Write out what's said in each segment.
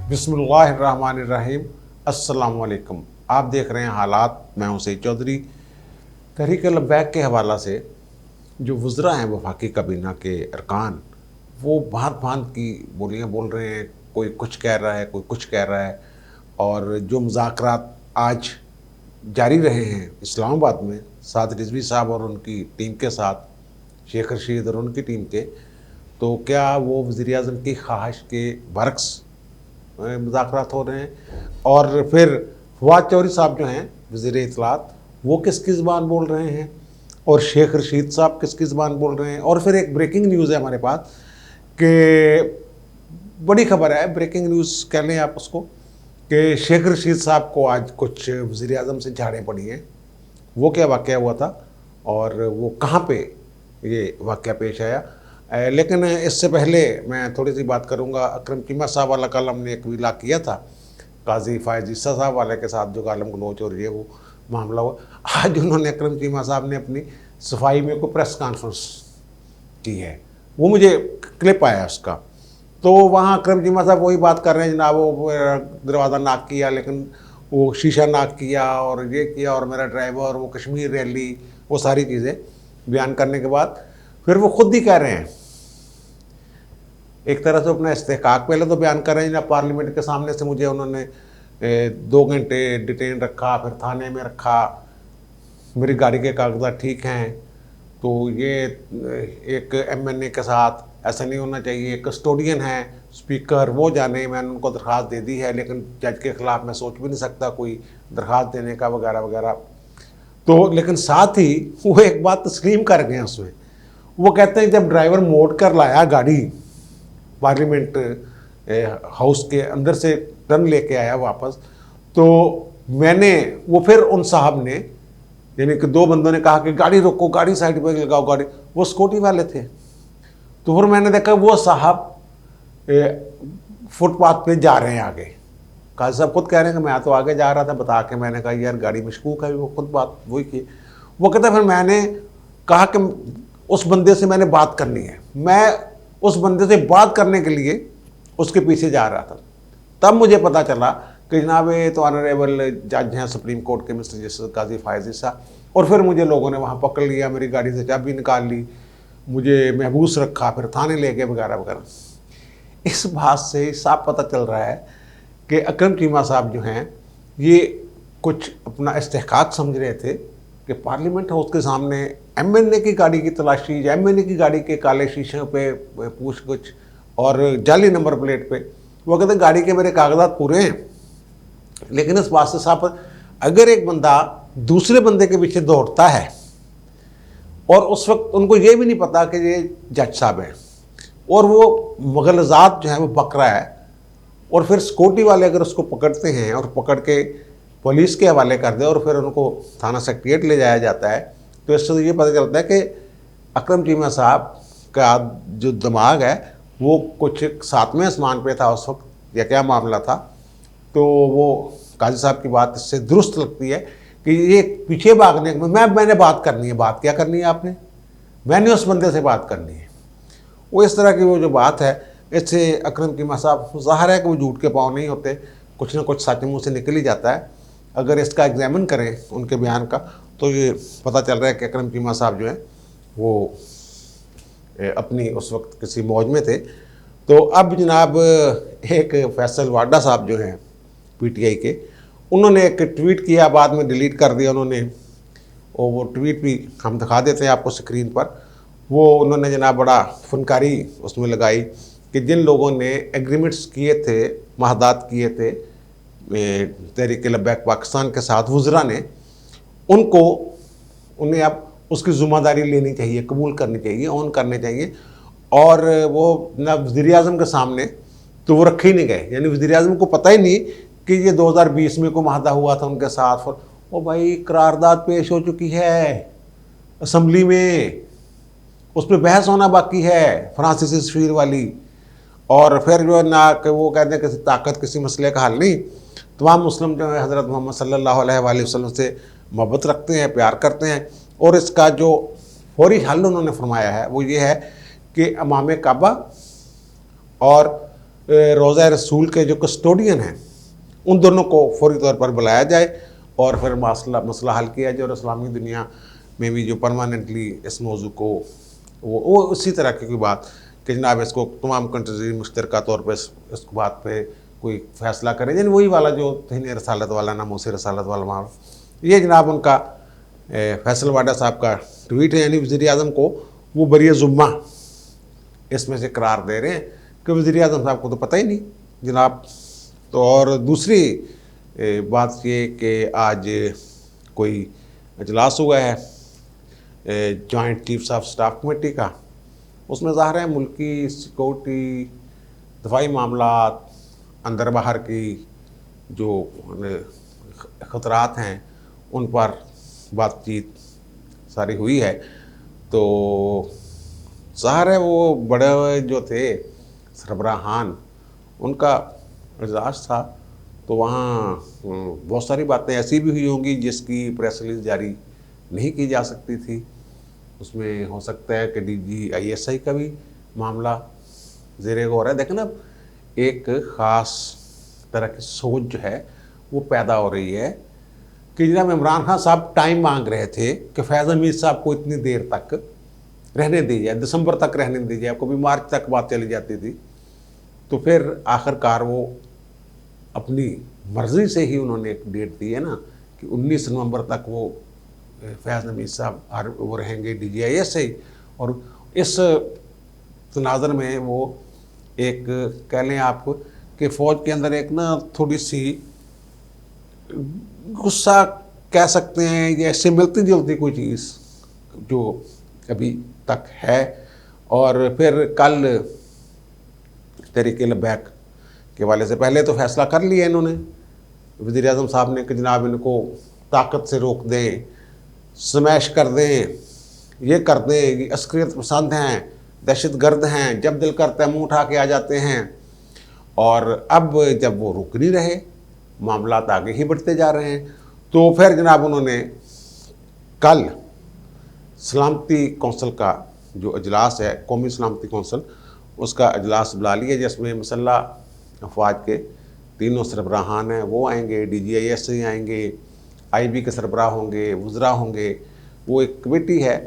बिस्मिल्लाहिर्रहमानिर्रहीम। अस्सलाम वालेकुम। आप देख रहे हैं हालात। मैं हूं सईद चौधरी। तहरीक लब्बैक के हवाला से जो वज़रा हैं वफाकी काबीना के अरकान, वो भांत भांत की बोलियां बोल रहे हैं। कोई कुछ कह रहा है, कोई कुछ कह रहा है। और जो मुज़ाकरात आज जारी रहे हैं इस्लामाबाद में साद रिजवी साहब और उनकी टीम के साथ, शेख रशीद और उनकी टीम के, तो क्या वो वज़ीर-ए-आज़म की ख्वाहिश के बरक्स मुज़ाकरात हो रहे हैं? और फिर फवाद चौधरी साहब जो हैं वज़ीर इत्तलात, वो किसकी ज़बान बोल रहे हैं? और शेख रशीद साहब किसकी ज़बान बोल रहे हैं? और फिर एक ब्रेकिंग न्यूज़ है हमारे पास कि बड़ी खबर है, ब्रेकिंग न्यूज़ कह लें आप उसको, कि शेख रशीद साहब को आज कुछ वज़ीर-ए-आज़म से झाड़ें पड़ी हैं। वो क्या वाक़या हुआ था और वो कहाँ पे ये वाक़या पेश आया? लेकिन इससे पहले मैं थोड़ी सी बात करूँगा। अकरम चीमा साहब वाला कल हमने एक विला किया था, काजी फ़ायज़ ईसा साहब वाले के साथ जो गालम गलोच और ये वो मामला हुआ। आज उन्होंने, अकरम चीमा साहब ने अपनी सफाई में कोई प्रेस कॉन्फ्रेंस की है, वो मुझे क्लिप आया उसका। तो वहाँ अकरम चीमा साहब वही बात कर रहे हैं, जनाब वो दरवाज़ा नाक किया, लेकिन वो शीशा नाक किया और ये किया और मेरा ड्राइवर, वो कश्मीर रैली, वो सारी चीज़ें बयान करने के बाद फिर वो खुद ही कह रहे हैं, एक तरह से अपना इस्तेहकाक पहले तो बयान कर रहे हैं। जनाब पार्लियामेंट के सामने से मुझे उन्होंने 2 घंटे डिटेन रखा, फिर थाने में रखा, मेरी गाड़ी के कागजात ठीक हैं, तो ये एक MNA के साथ ऐसा नहीं होना चाहिए, कस्टोडियन है स्पीकर, वो जाने, मैंने उनको दरख्वास्त दे दी है, लेकिन जज के ख़िलाफ़ मैं सोच भी नहीं सकता कोई दरख्वास्त देने का वगैरह वगैरह। तो लेकिन साथ ही वो एक बात तस्लीम कर गए उसमें, वो कहते हैं जब ड्राइवर मोड़ कर लाया गाड़ी पार्लियामेंट हाउस के अंदर से टर्न लेके आया वापस, तो मैंने, वो फिर उन साहब ने, यानी कि 2 बंदों ने कहा कि गाड़ी रोको, गाड़ी साइड पे लगाओ, गाड़ी, वो सिक्योरिटी वाले थे। तो फिर मैंने देखा वो साहब फुटपाथ पे जा रहे हैं आगे। काजी साहब खुद कह रहे हैं कि मैं तो आगे जा रहा था, बता के मैंने कहा यार गाड़ी मशकूक है, वो खुद बात वही की। वो कहता फिर मैंने कहा कि उस बंदे से मैंने बात करनी है, मैं उस बंदे से बात करने के लिए उसके पीछे जा रहा था। तब मुझे पता चला कि जनाब ये तो ऑनरेबल जज हैं सुप्रीम कोर्ट के, मिस्टर जस्टिस काजी फ़ायज़ ईसा। और फिर मुझे लोगों ने वहाँ पकड़ लिया, मेरी गाड़ी से चाबी निकाल ली, मुझे महबूस रखा, फिर थाने ले गए वगैरह वगैरह। इस बात से साफ पता चल रहा है कि अकरम चीमा साहब जो हैं ये कुछ अपना इस्तेहकाक समझ रहे थे कि पार्लियामेंट हाउस के सामने MNA की गाड़ी की तलाशी, MNA की गाड़ी के काले शीशे पे पूछ-गुछ और जाली नंबर प्लेट पे, वो कहते हैं गाड़ी के मेरे कागजात पूरे हैं। लेकिन इस बात से साफ, अगर एक बंदा दूसरे बंदे के पीछे दौड़ता है और उस वक्त उनको ये भी नहीं पता कि ये जज साहब हैं और वो मुग़लज़ात जो है वो पक रहा है, और फिर सिक्योरिटी वाले अगर उसको पकड़ते हैं और पकड़ के पुलिस के हवाले कर दे और फिर उनको थाना सेक्रेटेरिएट ले जाया जाता है, तो इससे तो ये पता चलता है कि अकरम चीमा साहब का जो दिमाग है वो कुछ 7वें आसमान पे था उस वक्त, या क्या मामला था। तो वो काजी साहब की बात इससे दुरुस्त लगती है कि ये पीछे भागने, मैंने बात करनी है, बात क्या करनी है आपने, मैंने उस बंदे से बात करनी है। वो इस तरह की वो जो बात है, इससे अकरम चीमा साहब, ज़ाहिर है कि वो झूठ के पाँव नहीं होते, कुछ ना कुछ सच मुँह से निकल ही जाता है। अगर इसका एग्जामिन करें उनके बयान का, तो ये पता चल रहा है कि अकरम चीमा साहब जो हैं वो अपनी उस वक्त किसी मौज में थे। तो अब जनाब एक फैसल वाडा साहब जो हैं PTI के, उन्होंने एक ट्वीट किया, बाद में डिलीट कर दिया उन्होंने, और वो ट्वीट भी हम दिखा देते हैं आपको स्क्रीन पर। वो उन्होंने जनाब बड़ा फनकारी उसमें लगाई कि जिन लोगों ने एग्रीमेंट्स किए थे, महादात किए थे तहरीक लब्बैक पाकिस्तान के साथ वज़रा ने, उन्हें अब उसकी ज़िम्मेदारी लेनी चाहिए, कबूल करनी चाहिए, ऑन करने चाहिए। और वो न वज़ीर-ए-आज़म के सामने तो वो रखे ही नहीं गए, यानी वज़ीर-ए-आज़म को पता ही नहीं कि ये 2020 में को माहदा हुआ था उनके साथ। ओ भाई, करारदाद पेश हो चुकी है असम्बली में, उस पर बहस होना बाकी है, फ्रांसिस सफ़ीर वाली। और फिर जो ना कि वो कहते हैं किसी ताकत किसी मसले का हल नहीं, तमाम मुस्लिम जो है हज़रत मोहम्मद सल्लल्लाहु अलैहि वसल्लम से मोहब्बत रखते हैं, प्यार करते हैं। और इसका जो फौरी हल उन्होंने फरमाया है वो ये है कि इमाम काबा और रोज़ा रसूल के जो कस्टोडियन हैं उन दोनों को फौरी तौर पर बुलाया जाए और फिर मसला हल किया जाए और इस्लामी दुनिया में भी जो परमानेंटली इस मौजू को वो उसी तरह की कोई बात कि जनाब इसको तमाम कंट्रीज मुश्तरका तौर पर इस बात पे कोई फ़ैसला करें, यानी वही वाला जो तहीन रसालत वाला नामों से रसालत वाला मामला। ये जनाब उनका फैसल वाडा साहब का ट्वीट है, यानी वज़ीर आज़म को वो बरी ज़ुम्मा इसमें से करार दे रहे हैं कि वज़ीर आज़म साहब को तो पता ही नहीं जनाब। तो और दूसरी बात ये कि आज कोई इजलास हुआ है joint chiefs of staff committee का, उसमें ज़ाहिर है मुल्की सिक्योरिटी, दफाई मामलात, अंदर बाहर की जो ख़तरात हैं उन पर बातचीत सारी हुई है। तो ज़ाहिर है वो बड़े जो थे सरबराहान उनका इजलास था, तो वहाँ बहुत सारी बातें ऐसी भी हुई होंगी जिसकी प्रेस रिलीज जारी नहीं की जा सकती थी। उसमें हो सकता है कि DGISI का भी मामला ज़ेरे गौर है। देखें ना, एक ख़ास तरह की सोच जो है वो पैदा हो रही है कि जनाब इमरान खान साहब टाइम मांग रहे थे कि फैज़ हमीद साहब को इतनी देर तक रहने दी जाए, दिसंबर तक रहने दी जाए, कभी मार्च तक बात चली जाती थी। तो फिर आखिरकार वो अपनी मर्ज़ी से ही उन्होंने एक डेट दी है ना कि 19 नवंबर तक वो फैज़ हमीद साहब वो रहेंगे DGISI। और इस तनाज़र में वो एक कह लें आप कि फ़ौज के अंदर एक ना थोड़ी सी गुस्सा कह सकते हैं या ऐसे मिलती जुलती कोई चीज़ जो अभी तक है। और फिर कल तहरीक लब्बैक के वाले से पहले तो फैसला कर लिया इन्होंने, वज़ीर आज़म साहब ने, कि जनाब इनको ताकत से रोक दें, स्मैश कर दें, ये कर दें, ये अस्करियत पसंद हैं, दहशत गर्द हैं, जब दिल करता है मुँह उठा के आ जाते हैं। और अब जब वो रुक नहीं रहे, मामलात आगे ही बढ़ते जा रहे हैं, तो फिर जनाब उन्होंने कल सलामती कौंसल का जो अजलास है, कौमी सलामती कौंसल, उसका अजलास बुला लिया जिसमें मसल्ला अफवाज के तीनों सरबराहान हैं वो आएंगे, DGISI आएंगे, IB के सरबराह होंगे, वज़रा होंगे। वो एक कमेटी है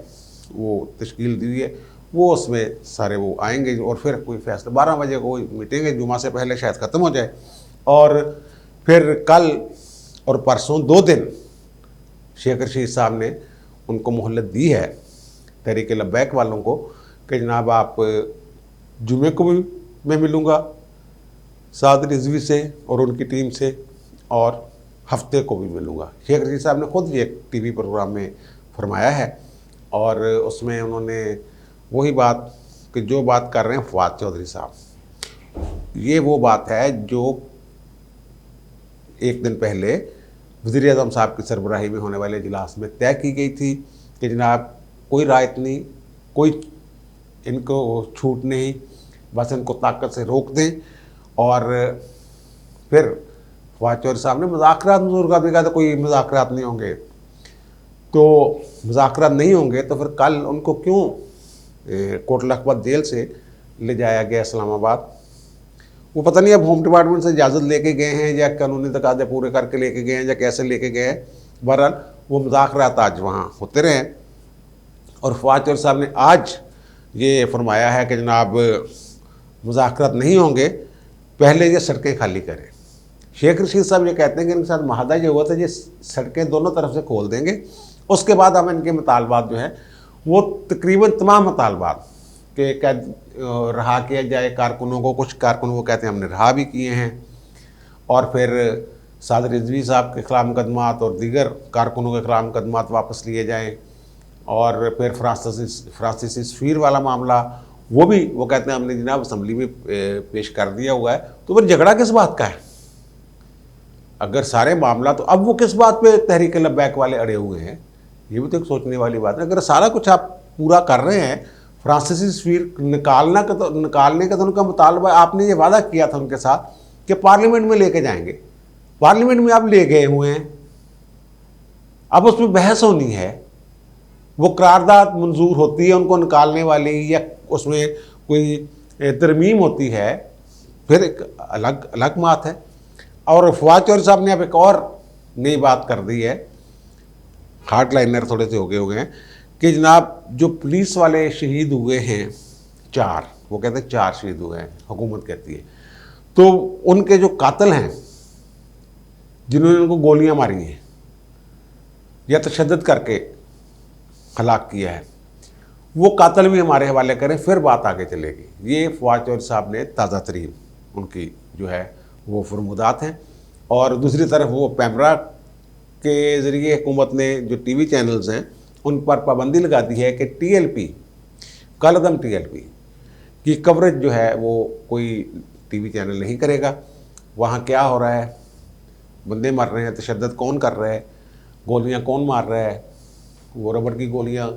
वो तश्कील दी है, वो उसमें सारे वो आएंगे और फिर कोई फैसला 12 बजे को मीटिंग है, जुमा से पहले शायद ख़त्म हो जाए। और फिर कल और परसों 2 दिन शेख रशीद साहब ने उनको मोहलत दी है तहरीक लब्बैक वालों को कि जनाब आप जुमे को भी मैं मिलूँगा साद रिजवी से और उनकी टीम से, और हफ्ते को भी मिलूँगा। शेख रशीद साहब ने ख़ुद ये एक TV प्रोग्राम में फरमाया है और उसमें उन्होंने वही बात कि जो बात कर रहे हैं फवाद चौधरी साहब, ये वो बात है जो एक दिन पहले वज़ीर आज़म साहब की सरबराही में होने वाले इजलास में तय की गई थी कि जनाब कोई रायत नहीं, कोई इनको छूट नहीं, बस इनको ताकत से रोक दें। और फिर फवाद चौधरी साहब ने मुज़ाकरात मंजूर कर दिया, तो कोई मुज़ाकरात नहीं होंगे, तो मुज़ाकरात नहीं होंगे तो फिर कल उनको क्यों कोटला अकबर जेल से ले जाया गया इस्लामाबाद। वो पता नहीं अब होम डिपार्टमेंट से इजाज़त लेके गए हैं या कानूनी तकाज़े पूरे करके लेके गए हैं या कैसे लेके गए हैं। बहरहाल वो मुज़ाकरात आज वहाँ होते रहे। और फवाद चौधरी साहब ने आज ये फरमाया है कि जनाब मुज़ाकरात नहीं होंगे, पहले ये सड़कें खाली करें। शेख रशीद साहब ये कहते हैं कि इनके साथ माहदा ये हुआ था, ये सड़कें दोनों तरफ से खोल देंगे, उसके बाद हम इनके मुतालबात जो है वो तकरीबन तमाम मुतालबात के कैद रहा किया जाए कारकुनों को। कुछ कारकुनों को कहते हैं हमने रहा भी किए हैं। और फिर साद रिजवी साहब के खिलाफ मुकदमात और दीगर कारकुनों के खिलाफ मुकदमात वापस लिए जाएँ। और फिर फ्रांसीसी सफ़ीर वाला मामला वो भी वो कहते हैं हमने जनाब असम्बली में पेश कर दिया हुआ है। तो फिर झगड़ा किस बात का है अगर सारे मामला, तो अब वो किस बात पे तहरीक लब्बैक वाले अड़े हुए हैं, ये भी तो एक सोचने वाली बात है। अगर सारा कुछ आप पूरा कर रहे हैं, फ्रांसीसी सफ़ीर निकालने का तो उनका मुतालबा, आपने ये वादा किया था उनके साथ कि पार्लियामेंट में लेके जाएंगे, पार्लियामेंट में आप ले गए हुए हैं, अब उसमें बहस होनी है, वो करारदाद मंजूर होती है उनको निकालने वाली या उसमें कोई तरमीम होती है, फिर एक अलग अलग बात है। और फवाद चौधरी साहब ने अब एक और नई बात कर दी है, हार्ड लाइनर थोड़े से हो गए हैं कि जनाब जो पुलिस वाले शहीद हुए हैं 4, वो कहते हैं 4 शहीद हुए हैं, हुकूमत कहती है, तो उनके जो कातिल हैं जिन्होंने उनको गोलियां मारी हैं या तशद्दुद करके हलाक किया है, वो कातिल भी हमारे हवाले करें, फिर बात आगे चलेगी। ये फवाद चौधरी साहब ने ताज़ा तरीन उनकी जो है वो फरमुदात हैं। और दूसरी तरफ वो पैमरा के ज़रिए हुकूमत ने जो टीवी चैनल्स हैं उन पर पाबंदी लगा दी है कि टीएलपी, कलदम टीएलपी की कवरेज जो है वो कोई टीवी चैनल नहीं करेगा। वहाँ क्या हो रहा है, बंदे मर रहे हैं, तशद्दुद कौन कर रहा है, गोलियाँ कौन मार रहा है, वो रबड़ की गोलियाँ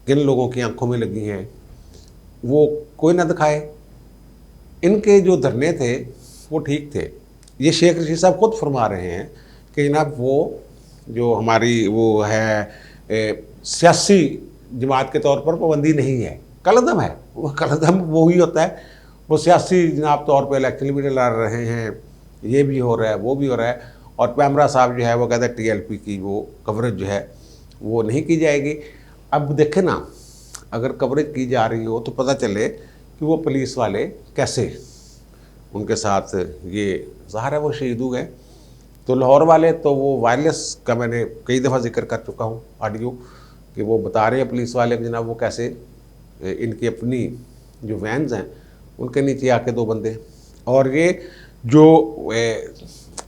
किन लोगों की आंखों में लगी हैं, वो कोई ना दिखाए। इनके जो धरने थे वो ठीक थे। ये शेख रशीद साहब खुद फरमा रहे हैं कि जनाब वो जो हमारी वो है सियासी जमात के तौर पर पाबंदी नहीं है, कलदम है। वो कलदम वो ही होता है, वो सियासी जनाब तौर पर इलेक्शन भी लड़ रहे हैं, ये भी हो रहा है, वो भी हो रहा है। और पैमरा साहब जो है वो कहते हैं टीएलपी की वो कवरेज जो है वो नहीं की जाएगी। अब देखें ना, अगर कवरेज की जा रही हो तो पता चले कि वो पुलिस वाले कैसे उनके साथ, ये ज़ाहिर है वो शहीद हो गए। तो लाहौर वाले तो वो वायरलेस का मैंने कई दफ़ा जिक्र कर चुका हूँ ऑडियो, कि वो बता रहे हैं पुलिस वाले कि जनाब वो कैसे इनकी अपनी जो वैन्स हैं उनके नीचे आके 2 बंदे, और ये जो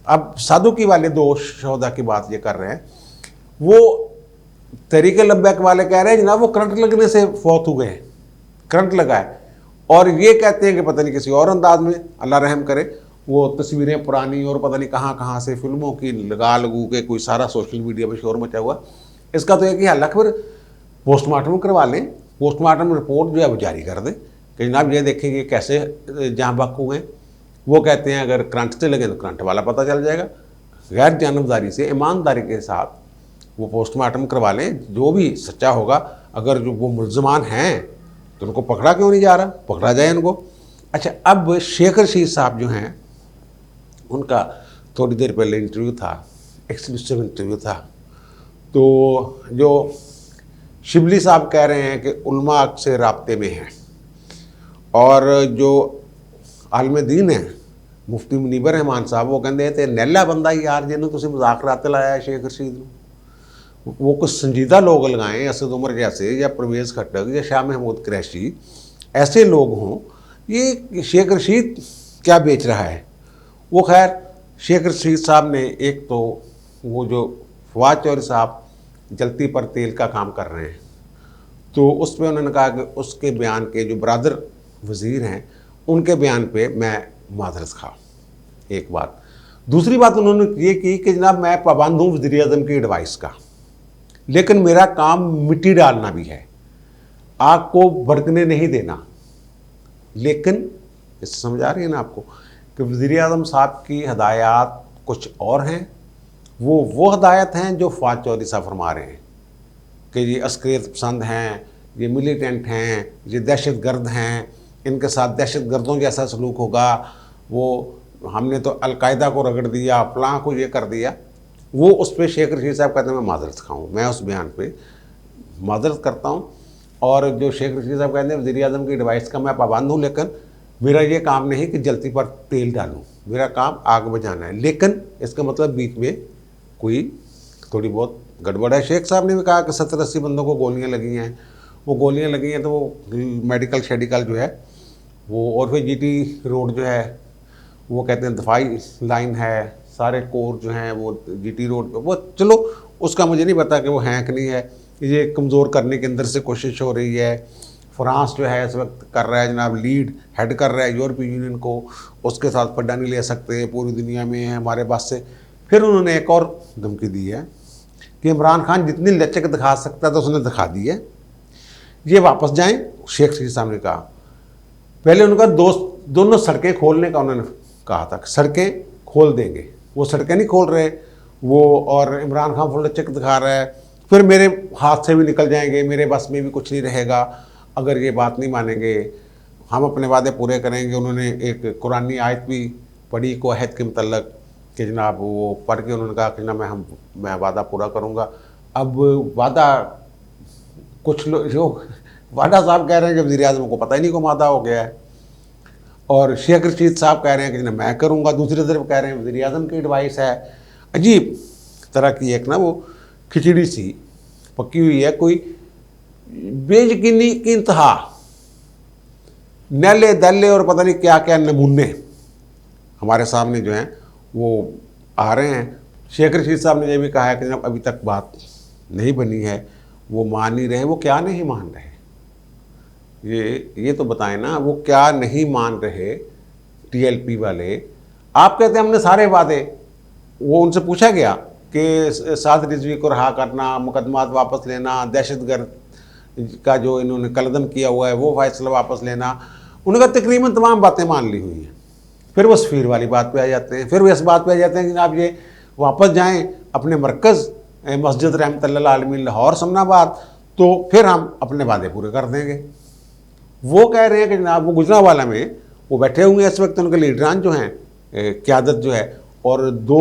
अब सादुकी वाले 2 शोहदा की बात ये कर रहे हैं, वो तहरीक लब्बैक वाले कह रहे हैं जनाब वो करंट लगने से फौत हुए हैं, करंट लगा है। और ये कहते हैं कि पता नहीं किसी और अंदाज में, अल्लाह रहम करे, वो तस्वीरें पुरानी और पता नहीं कहाँ से फिल्मों की लगा लगू के कोई सारा सोशल मीडिया पर शोर मचा हुआ। इसका तो एक ही हल है, फिर पोस्टमार्टम करवा लें, पोस्टमार्टम रिपोर्ट जो है वो जारी कर दें कि जनाब ये देखेंगे कैसे जहाँ बक हुए। वो कहते हैं अगर करंट से लगे तो करंट वाला पता चल जाएगा। गैर जानबदारी से ईमानदारी के साथ वो पोस्टमार्टम करवा लें, जो भी सच्चा होगा। अगर जो वो मुल्ज़मान हैं तो उनको पकड़ा क्यों नहीं जा रहा, पकड़ा जाए उनको। अच्छा, अब शेख रशीद साहब जो हैं उनका थोड़ी देर पहले इंटरव्यू था, एक्सक्लूसिव इंटरव्यू था। तो जो शिबली साहब कह रहे हैं कि उलमा से राब्ते में हैं, और जो आलिम दीन है मुफ्ती मुनीबर रहमान साहब वो कहते थे नैला बंदा यार जिन्होंने तुम मजाक राते लाया है शेख रशीद, वो कुछ संजीदा लोग लगाएं, असद उमर जैसे या परवेज़ खट्टक या शाह महमूद कुरैशी, ऐसे लोग हों। ये शेख रशीद क्या बेच रहा है। वो खैर शेख रशीद साहब ने एक तो वो जो फवाद चौधरी साहब जलती पर तेल का काम कर रहे हैं, तो उस पर उन्होंने कहा कि उसके बयान के जो बरादर वज़ीर हैं उनके बयान पे मैं माजरत खा, एक बात। दूसरी बात उन्होंने ये की कि जनाब मैं पाबंद हूँ वज़ीर आज़म की एडवाइस का, लेकिन मेरा काम मिट्टी डालना भी है, आग को भड़कने नहीं देना। लेकिन इससे समझ आ रही है ना आपको कि वज़ीर आज़म साहब की हदायत कुछ और हैं, वो हदायत हैं जो फवाद चौधरी साहब फरमा रहे हैं कि ये अस्करियत पसंद हैं, ये मिलिटेंट हैं, ये दहशत गर्द हैं, इनके साथ दहशत गर्दों जैसा सलूक होगा, वो हमने तो अलकायदा को रगड़ दिया, फलां को ये कर दिया। वो उस पर शेख रशीद साहब कहते हैं मैं माजरत खाऊँ, मैं उस बयान पे माजरत करता हूँ। और जो शेख रशीद साहब कहते हैं वज़ीर आज़म की एडवाइस का मैं पाबंद हूँ, लेकिन मेरा ये काम नहीं कि जलती पर तेल डालूँ, मेरा काम आग बुझाना है। लेकिन इसका मतलब बीच में कोई थोड़ी बहुत गड़बड़ है। शेख साहब ने भी कहा कि 70-80 बंदों को गोलियाँ लगी हैं, वो गोलियाँ लगी हैं तो वो मेडिकल शेडिकल जो है वो, और फिर जीटी रोड जो है वो कहते हैं दफाई लाइन है, सारे कोर जो हैं वो जीटी रोड पे, वो चलो उसका मुझे नहीं पता कि वो हैं कि नहीं है। ये कमज़ोर करने के अंदर से कोशिश हो रही है। फ्रांस जो है इस वक्त कर रहा है जनाब, लीड हेड कर रहा है यूरोपीय यूनियन को, उसके साथ पड्डा नहीं ले सकते, पूरी दुनिया में है हमारे पास से। फिर उन्होंने एक और धमकी दी है कि इमरान खान जितनी लचक दिखा सकता था उसने दिखा दी है, ये वापस जाएं। शेख रशीद साहब ने कहा, पहले उनका दोनों सड़कें खोलने का उन्होंने कहा था, सड़कें खोल देंगे, वो सड़कें नहीं खोल रहे वो, और इमरान खान फुल लचक दिखा रहा है, फिर मेरे हाथ से भी निकल जाएंगे, मेरे बस में भी कुछ नहीं रहेगा अगर ये बात नहीं मानेंगे। हम अपने वादे पूरे करेंगे। उन्होंने एक कुरानी आयत भी पढ़ी को अहद के मतलब कि जनाब वो पढ़ के उन्होंने कहा कि ना मैं वादा पूरा करूँगा। अब वादा कुछ लोग जो वादा साहब कह रहे हैं कि वज़ीर आज़म को पता ही नहीं को वादा हो गया है, और शेख रशीद साहब कह रहे हैं कि ना मैं करूँगा, दूसरी तरफ कह रहे हैं वज़ीर आज़म की एडवाइस है। अजीब तरह की एक ना वो खिचड़ी सी पकी हुई है, कोई बेयकीनी की इंतहा, नले दले और पता नहीं क्या क्या नमूने हमारे सामने जो हैं वो आ रहे हैं। शेख रशीद साहब ने ये भी कहा है कि जब अभी तक बात नहीं बनी है, वो मान नहीं रहे। वो क्या नहीं मान रहे, ये तो बताएं ना, वो क्या नहीं मान रहे टीएलपी वाले। आप कहते हैं हमने सारे वादे, वो उनसे पूछा गया कि साद रिजवी को रहा करना, मुकदमात वापस लेना, दहशतगर्द का जो इन्होंने कलदम किया हुआ है वो फैसला वापस लेना, उनका तकरीबन तमाम बातें मान ली हुई हैं। फिर वो सफ़ीर वाली बात पे आ जाते हैं, फिर वो इस बात पे आ जाते हैं कि आप ये वापस जाएं अपने मरकज़ मस्जिद रहमतुल्लाह आलमीन लाहौर समनाबाद, तो फिर हम अपने वादे पूरे कर देंगे। वो कह रहे हैं कि जनाब वो गुजरांवाला में वो बैठे हुए हैं इस वक्त, उनके लीडरान जो हैं क़यादत जो है, और 2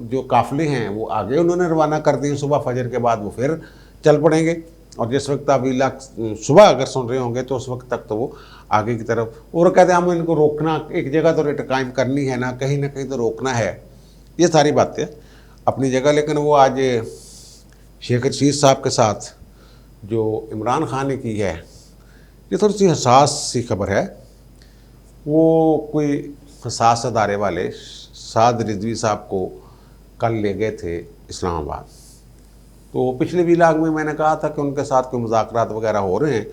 जो काफ़िले हैं वो आगे उन्होंने रवाना कर दिए सुबह फजर के बाद, वो फिर चल पड़ेंगे। और जिस वक्त आप सुबह अगर सुन रहे होंगे तो उस वक्त तक तो वो आगे की तरफ, और कहते हैं हम इनको रोकना, एक जगह तो रेट कायम करनी है ना कहीं तो रोकना है। ये सारी बातें अपनी जगह, लेकिन वो आज शेख रशीद साहब के साथ जो इमरान खान ने की है, ये थोड़ी सी हसास सी खबर है। वो कोई हसास अदारे वाले साद रिजवी साहब को कल ले गए थे इस्लामाबाद। तो पिछले व्लॉग में मैंने कहा था कि उनके साथ कोई मुज़ाकरात वगैरह हो रहे हैं।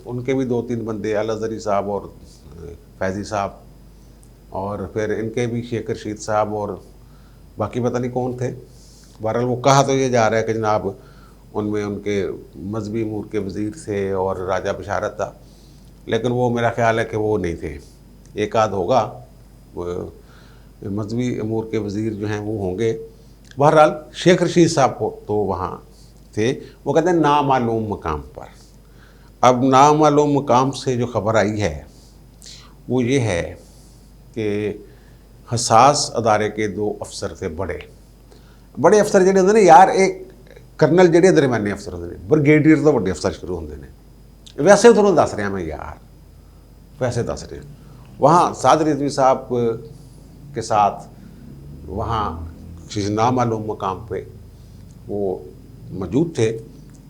उनके भी 2-3 बंदे, अल-अज़हरी साहब और फैज़ी साहब, और फिर इनके भी शेख रशीद साहब, और बाकी पता नहीं कौन थे। बहरहाल वो कहा तो ये जा रहा है कि जनाब उनमें उनके मजहबी अमूर के वज़ीर थे और राजा बशारत था, लेकिन वो मेरा ख़्याल है कि वो नहीं थे। एक आध होगा, मजहबी अमूर के वज़ीर जो हैं वो होंगे। बहरहाल शेख रशीद साहब को तो वहाँ थे। वो कहते हैं नामालूम मकाम पर। अब नामालूम मकाम से जो ख़बर आई है वो ये है कि हसास अदारे के 2 अफसर थे, बड़े अफसर ਜਿਹੜੇ ਹੁੰਦੇ ਨੇ यार, एक करनल ਜਿਹੜੇ दरम्याने अफसर ਹੁੰਦੇ ਨੇ, ब्रिगेडियर तो बड़े अफसर शुरू ਹੁੰਦੇ ਨੇ। वैसे ਤੁਹਾਨੂੰ दस रहा मैं यार, वैसे दस रहे। वहाँ साद रिजवी साहब के साथ वहाँ किसी नामालूम मकाम पे वो मौजूद थे।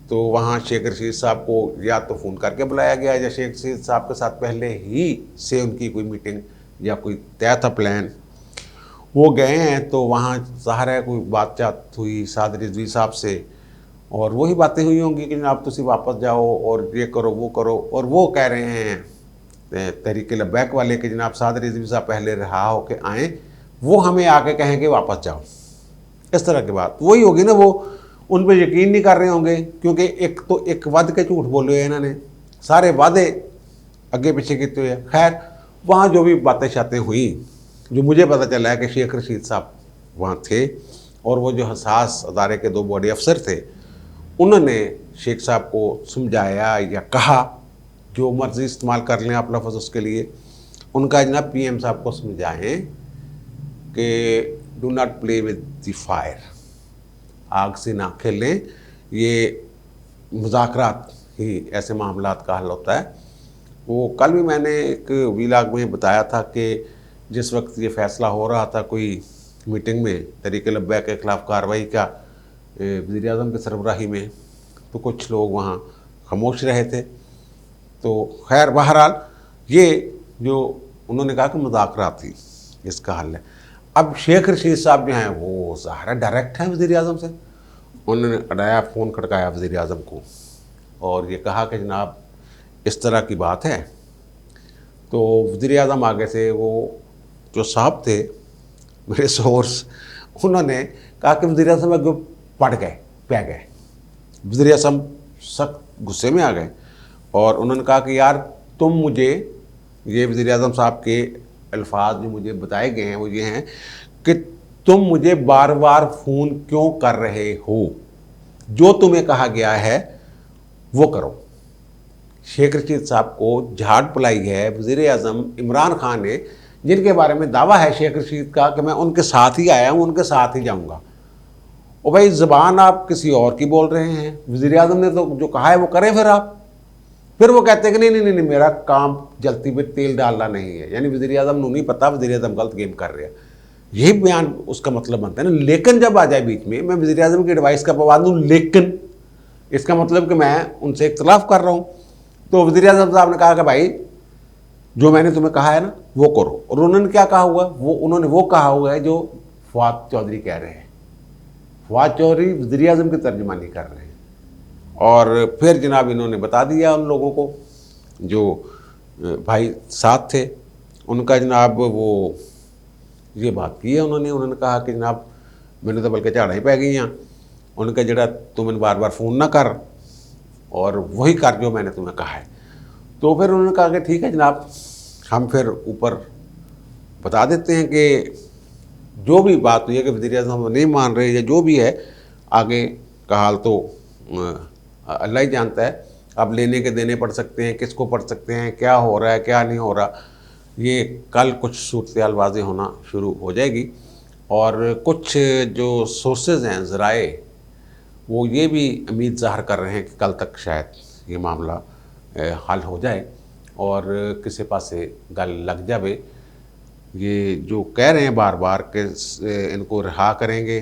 तो वहाँ शेख रशीद साहब को या तो फ़ोन करके बुलाया गया, या शेख रशीद साहब के साथ पहले ही से उनकी कोई मीटिंग या कोई तय था प्लान, वो गए हैं। तो वहाँ ज़ाहिर है कोई बातचीत हुई साद रिजवी साहब से, और वही बातें हुई होंगी कि आप तुसी वापस जाओ और ये करो वो करो। और वो कह रहे हैं तहरीक लब्बैक वाले कि जनाब साद रिजवी साहब पहले रहा हो के आएँ, वो हमें आके कहें कि वापस जाओ। इस तरह की बात वही होगी ना, वो उन पर यकीन नहीं कर रहे होंगे, क्योंकि एक तो एक वाद के झूठ बोले हुए इन्होंने, सारे वादे अगे पीछे किए हुए। खैर वहाँ जो भी बातें शातें हुई, जो मुझे पता चला है कि शेख रशीद साहब वहाँ थे, और वो जो हसास अदारे के 2 बड़े अफसर थे, उन्होंने शेख साहब को समझाया या कहा, जो मर्जी इस्तेमाल कर लें आप लफ्ज़ उसके लिए। उनका जनाब पीएम साहब को समझाएं कि do not play with the fire, आग से ना खेलें, ये मुज़ाकरात ही ऐसे मामलात का हल होता है। वो कल भी मैंने एक व्लॉग में बताया था कि जिस वक्त ये फ़ैसला हो रहा था कोई मीटिंग में तहरीक लब्बैक के ख़िलाफ़ कार्रवाई का वज़ीर आज़म की सरबराही में, तो कुछ लोग वहाँ खामोश रहे थे। तो खैर बहरहाल ये जो उन्होंने कहा कि मुज़ाकरात थी, इसका हल है। अब शेख रशीद साहब जो हैं वो ज़ाहिर डायरेक्ट हैं वज़ीर आज़म से। उन्होंने अडाया फ़ोन खड़काया वज़ीर आज़म को और ये कहा कि जनाब इस तरह की बात है। तो वज़ीर आज़म आगे से वो जो साहब थे मेरे सोर्स, उन्होंने कहा कि वज़ीर आज़म आगे पड़ गए, पै गए। वज़ीर आज़म सख्त गुस्से में आ गए और उन्होंने कहा कि यार तुम मुझे, ये वज़ीर आज़म साहब के अल्फाज जो मुझे बताए गए हैं वो ये हैं कि तुम मुझे बार बार फ़ोन क्यों कर रहे हो, जो तुम्हें कहा गया है वो करो। शेख रशीद साहब को झाड़ पिलाई है वज़ीर आज़म इमरान खान ने, जिनके बारे में दावा है शेख रशीद का कि मैं उनके साथ ही आया हूँ, उनके साथ ही जाऊँगा। और भाई ज़बान आप किसी और की बोल रहे हैं, वज़ीर आज़म ने तो जो कहा है वो करें फिर वो कहते हैं कि नहीं नहीं नहीं मेरा काम जलती पे तेल डालना नहीं है, यानी वज़ीर आज़म को नहीं पता वज़ीर आज़म गलत गेम कर रहे हैं, यही बयान उसका मतलब बनता है ना। लेकिन जब आ जाए बीच में, मैं वज़ीर आज़म की एडवाइस का पाबंद हूँ, लेकिन इसका मतलब कि मैं उनसे इख्तलाफ कर रहा हूँ। तो वज़ीर आज़म साहब ने कहा कि भाई जो मैंने तुम्हें कहा है ना वो करो, और उन्होंने क्या कहा हुआ, उन्होंने वो कहा हुआ है जो फवाद चौधरी कह रहे हैं। फवाद चौधरी वज़ीर आज़म की तर्जुमानी कर रहे हैं। और फिर जनाब इन्होंने बता दिया उन लोगों को जो भाई साथ थे, उनका जनाब वो ये बात की है उन्होंने कहा कि जनाब मैंने तो बल्कि झाड़ा ही पै गई हैं, उनका जरा तू मैंने बार बार फ़ोन ना कर और वही कर जो मैंने तुम्हें कहा है। तो फिर उन्होंने कहा कि ठीक है जनाब, हम फिर ऊपर बता देते हैं कि जो भी बात हुई है कि वज़ीर आज़म नहीं मान रहे या जो भी है, आगे का हाल तो अल्लाह ही जानता है। अब लेने के देने पड़ सकते हैं, किसको पड़ सकते हैं, क्या हो रहा है क्या नहीं हो रहा, ये कल कुछ सूरत वाज़ेह होना शुरू हो जाएगी। और कुछ जो सोर्सेज हैं, ज़राए, वो ये भी उम्मीद ज़ाहिर कर रहे हैं कि कल तक शायद ये मामला हल हो जाए और किसी पास से गल लग जाए। ये जो कह रहे हैं बार बार कि इनको रिहा करेंगे,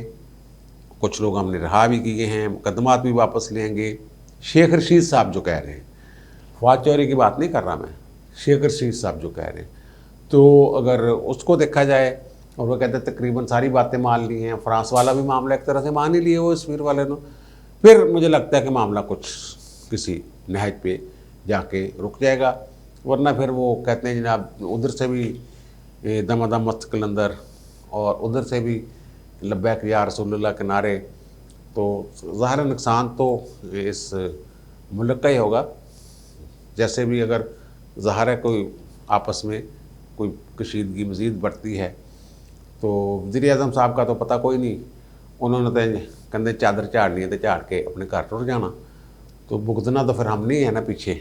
कुछ लोग हमने रिहा भी किए हैं, मुकदमात भी वापस लेंगे। शेख रशीद साहब जो कह रहे हैं, फवाद चौधरी की बात नहीं कर रहा मैं, शेख रशीद साहब जो कह रहे हैं, तो अगर उसको देखा जाए, और वो कहते हैं तकरीबन सारी बातें मान ली हैं, फ्रांस वाला भी मामला एक तरह से मान ही लिए वो इस्मीर वाले ने, फिर मुझे लगता है कि मामला कुछ किसी नहज पे जाके रुक जाएगा। वरना फिर वो कहते हैं जनाब उधर से भी दमादम मस्त कलंदर और उधर से भी लब्बैक या रसूलुल्लाह के नारे, तो ज़ाहिर नुकसान तो इस मुल्क का ही होगा। जैसे भी अगर ज़ाहिर है कोई आपस में कोई कशीदगी मज़ीद बढ़ती है, तो वज़ीर आज़म साहब का तो पता कोई नहीं, उन्होंने तो कंधे चादर झाड़नी है तो झाड़ के अपने घर टुर जाना, तो भुगतना तो फिर हम नहीं है ना पीछे।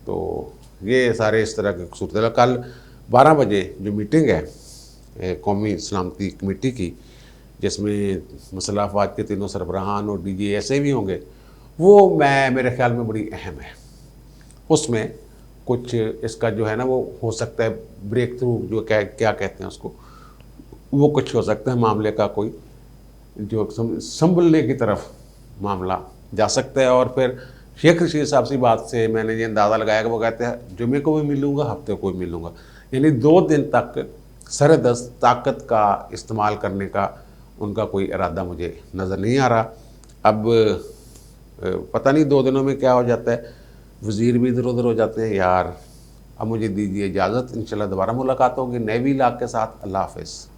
तो ये सारे इस तरह के सूरत। कल 12 बजे जो मीटिंग है कौमी सलामती कमेटी की, जिसमें मसला अफवाज के तीनों सरबराहान और DG ऐसे भी होंगे, वो मेरे ख्याल में बड़ी अहम है। उसमें कुछ इसका जो है ना वो हो सकता है ब्रेक थ्रू, जो क्या कहते हैं उसको, वो कुछ हो सकता है, मामले का कोई जो संभलने की तरफ मामला जा सकता है। और फिर शेख रशीद साहब की बात से मैंने ये अंदाज़ा लगाया कि वो कहते हैं जुमे को भी मिलूँगा, हफ्ते को भी मिलूँगा, यानी 2 दिन तक सरदस्त ताकत का इस्तेमाल करने का उनका कोई इरादा मुझे नज़र नहीं आ रहा। अब पता नहीं 2 दिनों में क्या हो जाता है, वज़ीर भी इधर उधर हो जाते हैं यार। अब मुझे दीजिए इजाज़त, इंशाल्लाह दोबारा मुलाकात होगी नए व्लॉग के साथ। अल्लाह हाफ़िज़।